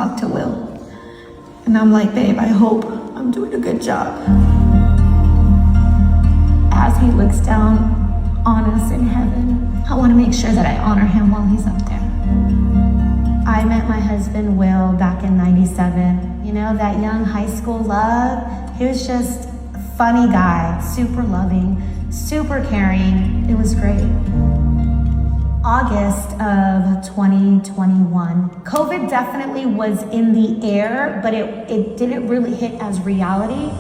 talk to Will. And I'm like, babe, I hope I'm doing a good job. As he looks down on us in heaven, I want to make sure that I honor him while he's up there. I met my husband, Will, back in '97. You know, that young high school love. He was just a funny guy, super loving, super caring. It was great. August of 2021. COVID definitely was in the air, but it didn't really hit as reality.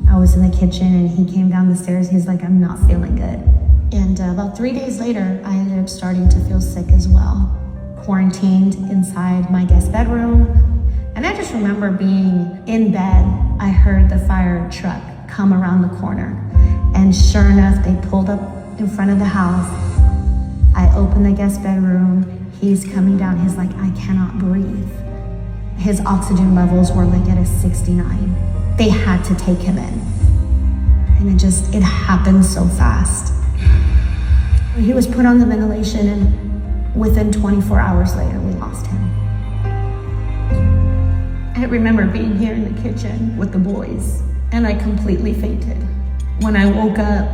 I was in the kitchen and he came down the stairs. He's like, I'm not feeling good. And about 3 days later, I ended up starting to feel sick as well. Quarantined inside my guest bedroom. And I just remember being in bed. I heard the fire truck come around the corner. And sure enough, they pulled up in front of the house. I opened the guest bedroom. He's coming down. He's like, I cannot breathe. His oxygen levels were like at a 69. They had to take him in. And it happened so fast. He was put on the ventilation and within 24 hours later, we lost him. I remember being here in the kitchen with the boys and I completely fainted. When I woke up,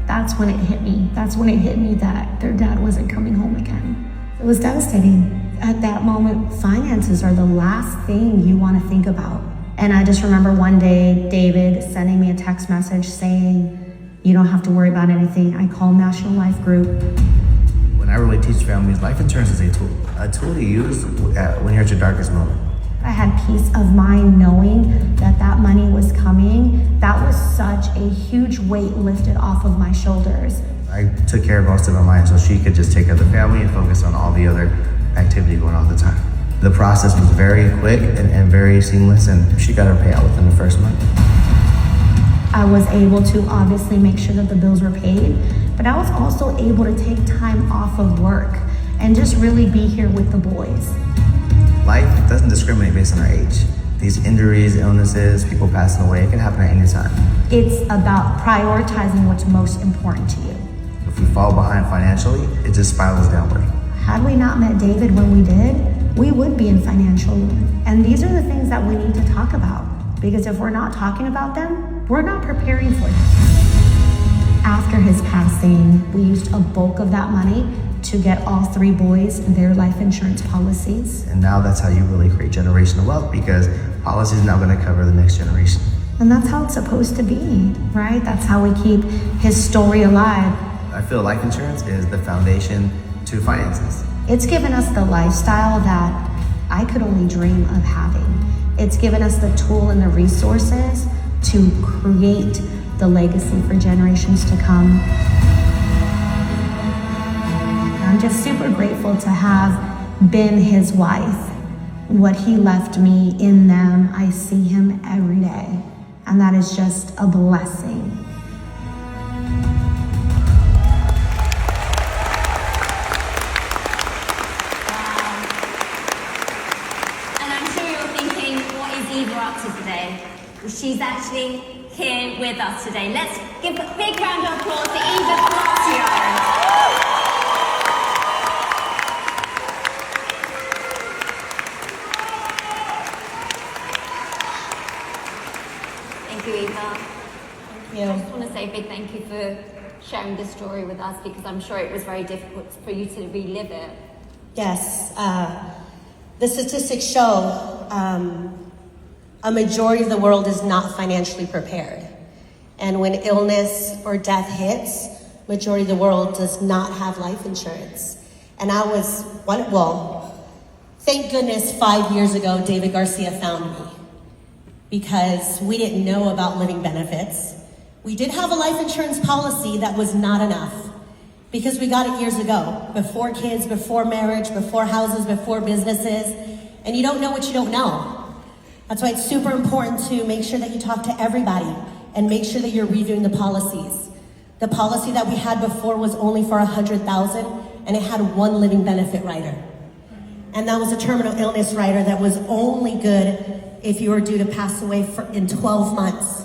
that's when it hit me. That's when it hit me that their dad wasn't coming home again. It was devastating. At that moment, finances are the last thing you want to think about. And I just remember one day, David sending me a text message saying, you don't have to worry about anything. I call National Life Group. When I really teach families, life insurance is a tool to use when you're at your darkest moment. I had peace of mind knowing that that money was coming. That was such a huge weight lifted off of my shoulders. I took care of most of my mind so she could just take care of the family and focus on all the other activity going on at the time. The process was very quick and very seamless, and she got her payout within the first month. I was able to obviously make sure that the bills were paid, but I was also able to take time off of work and just really be here with the boys. Life doesn't discriminate based on our age. These injuries, illnesses, people passing away, it can happen at any time. It's about prioritizing what's most important to you. If we fall behind financially, it just spirals downward. Had we not met David when we did, we would be in financial ruin. And these are the things that we need to talk about, because if we're not talking about them, we're not preparing for them. After his passing, we used a bulk of that money to get all 3 boys their life insurance policies. And now that's how you really create generational wealth, because policy is now going to cover the next generation. And that's how it's supposed to be, right? That's how we keep his story alive. I feel life insurance is the foundation to finances. It's given us the lifestyle that I could only dream of having. It's given us the tool and the resources to create the legacy for generations to come. I'm just super grateful to have been his wife. What he left me in them, I see him every day. And that is just a blessing. And I'm sure you're thinking, what is Eva up to today? Well, she's actually here with us today. Let's give a big round of applause to Eva Palacio. Thank you, Eva. Thank you. I just want to say a big thank you for sharing this story with us, because I'm sure it was very difficult for you to relive it. Yes, the statistics show a majority of the world is not financially prepared. And when illness or death hits, majority of the world does not have life insurance. And I was, thank goodness 5 years ago, David Garcia found me, because we didn't know about living benefits. We did have a life insurance policy that was not enough, because we got it years ago, before kids, before marriage, before houses, before businesses, and you don't know what you don't know. That's why it's super important to make sure that you talk to everybody and make sure that you're reviewing the policies. The policy that we had before was only for $100,000, and it had 1 living benefit rider. And that was a terminal illness rider that was only good if you were due to pass away in 12 months.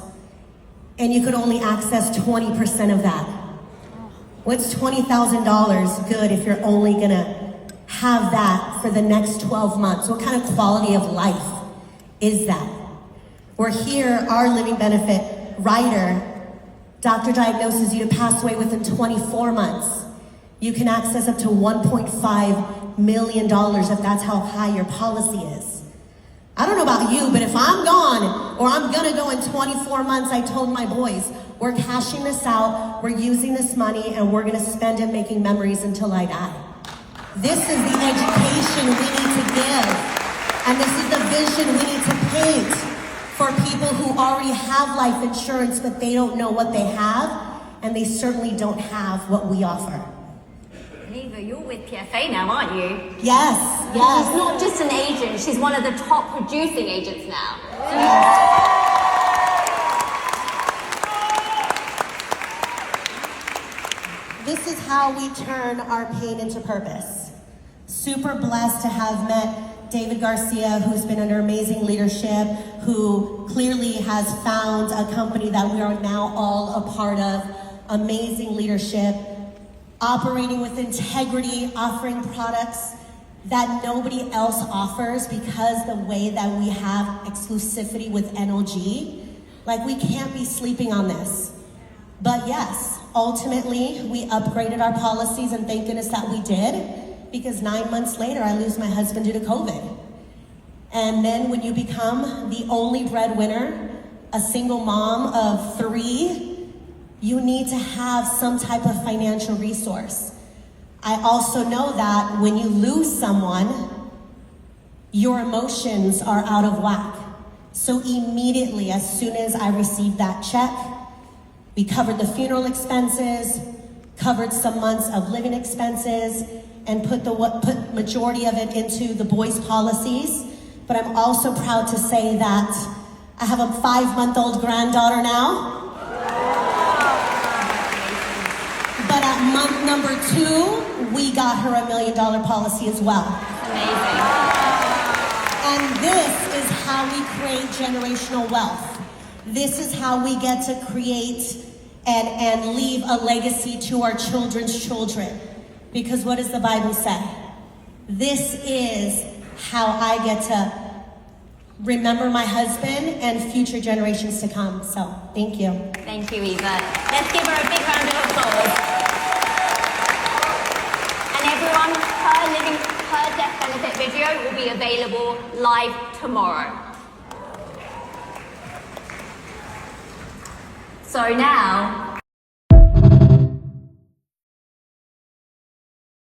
And you could only access 20% of that. What's $20,000 good if you're only gonna have that for the next 12 months? What kind of quality of life is that? Or here, our living benefit rider, doctor diagnoses you to pass away within 24 months. You can access up to $1.5 million if that's how high your policy is. I don't know about you, but if I'm gone or I'm gonna go in 24 months, I told my boys, we're cashing this out, we're using this money, and we're gonna spend it making memories until I die. This is the education we need to give, and this is the vision we need to paint for people who already have life insurance, but they don't know what they have, and they certainly don't have what we offer. Eva, you're with PFA now, aren't you? Yes, She's yes. not just an agent, she's one of the top producing agents now. This is how we turn our pain into purpose. Super blessed to have met David Garcia, who's been under amazing leadership, who clearly has found a company that we are now all a part of. Amazing leadership, operating with integrity, offering products that nobody else offers because the way that we have exclusivity with NOG, like we can't be sleeping on this. But yes, ultimately, we upgraded our policies, and thank goodness that we did, because 9 months later, I lose my husband due to COVID. And then when you become the only breadwinner, a single mom of 3, you need to have some type of financial resource. I also know that when you lose someone, your emotions are out of whack. So immediately, as soon as I received that check, we covered the funeral expenses, covered some months of living expenses, and put majority of it into the boys' policies. But I'm also proud to say that I have a 5-month-old granddaughter now. But at month number 2, we got her $1 million policy as well. Amazing. And this is how we create generational wealth. This is how we get to create and leave a legacy to our children's children. Because what does the Bible say? This is how I get to remember my husband and future generations to come. So, thank you. Thank you, Eva. Let's give her a big round of applause. And everyone, her death benefit video will be available live tomorrow. So now,